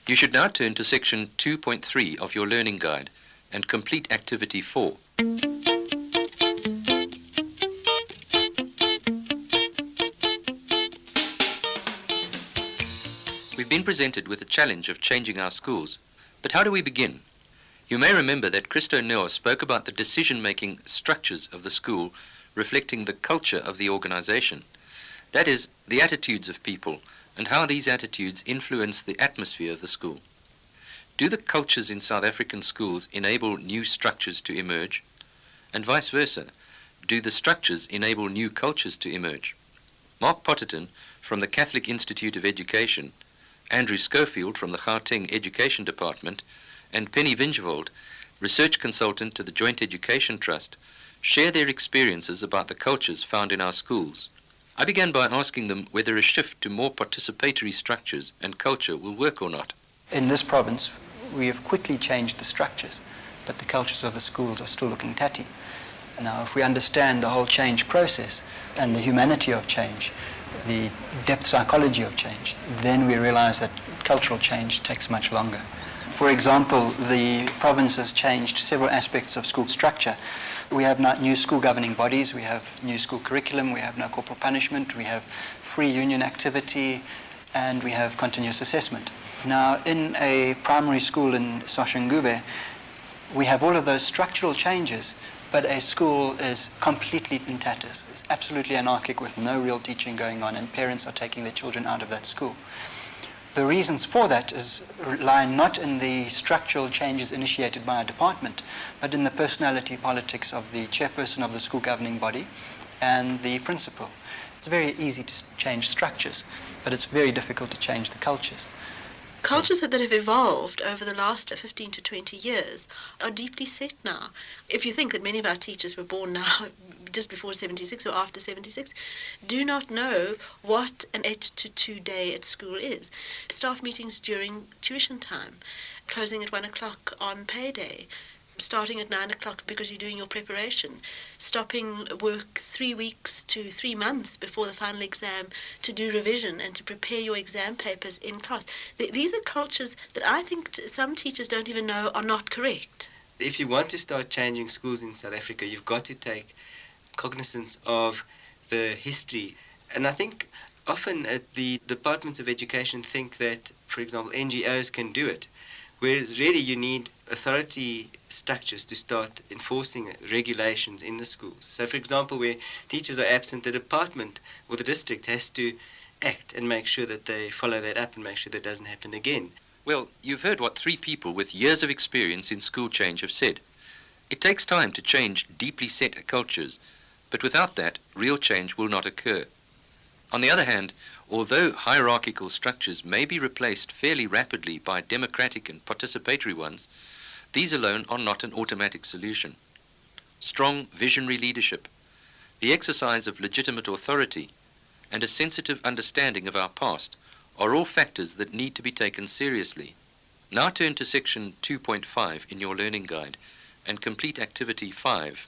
You should now turn to section 2.3 of your learning guide and complete activity 4. We've been presented with the challenge of changing our schools, but how do we begin? You may remember that Christo Noah spoke about the decision-making structures of the school reflecting the culture of the organization. That is, the attitudes of people and how these attitudes influence the atmosphere of the school. Do the cultures in South African schools enable new structures to emerge? And vice versa, do the structures enable new cultures to emerge? Mark Potterton from the Catholic Institute of Education, Andrew Schofield from the Gauteng Education Department, and Penny Vingevold, research consultant to the Joint Education Trust, share their experiences about the cultures found in our schools. I began by asking them whether a shift to more participatory structures and culture will work or not. In this province, we have quickly changed the structures, but the cultures of the schools are still looking tatty. Now, if we understand the whole change process and the humanity of change, the depth psychology of change, then we realize that cultural change takes much longer. For example, the province has changed several aspects of school structure. We have now new school governing bodies, we have new school curriculum, we have no corporal punishment, we have free union activity, and we have continuous assessment. Now, in a primary school in Soshanguve, we have all of those structural changes, but a school is completely in tatters. It's absolutely anarchic with no real teaching going on, and parents are taking their children out of that school. The reasons for that lie not in the structural changes initiated by our department, but in the personality politics of the chairperson of the school governing body and the principal. It's very easy to change structures, but it's very difficult to change the cultures. Cultures that have evolved over the last 15 to 20 years are deeply set now. If you think that many of our teachers were born now, just before 76 or after 76, do not know what an 8 to 2 day at school is. Staff meetings during tuition time, closing at 1 o'clock on payday, starting at 9 o'clock because you're doing your preparation, stopping work 3 weeks to 3 months before the final exam to do revision and to prepare your exam papers in class. These are cultures that I think some teachers don't even know are not correct. If you want to start changing schools in South Africa, you've got to take cognizance of the history. And I think often the departments of education think that, for example, NGOs can do it, whereas really you need authority structures to start enforcing regulations in the schools. So, for example, where teachers are absent, the department or the district has to act and make sure that they follow that up and make sure that doesn't happen again. Well, you've heard what 3 people with years of experience in school change have said. It takes time to change deeply set cultures, but without that, real change will not occur. On the other hand, although hierarchical structures may be replaced fairly rapidly by democratic and participatory ones, these alone are not an automatic solution. Strong visionary leadership, the exercise of legitimate authority, and a sensitive understanding of our past are all factors that need to be taken seriously. Now turn to section 2.5 in your learning guide and complete activity 5.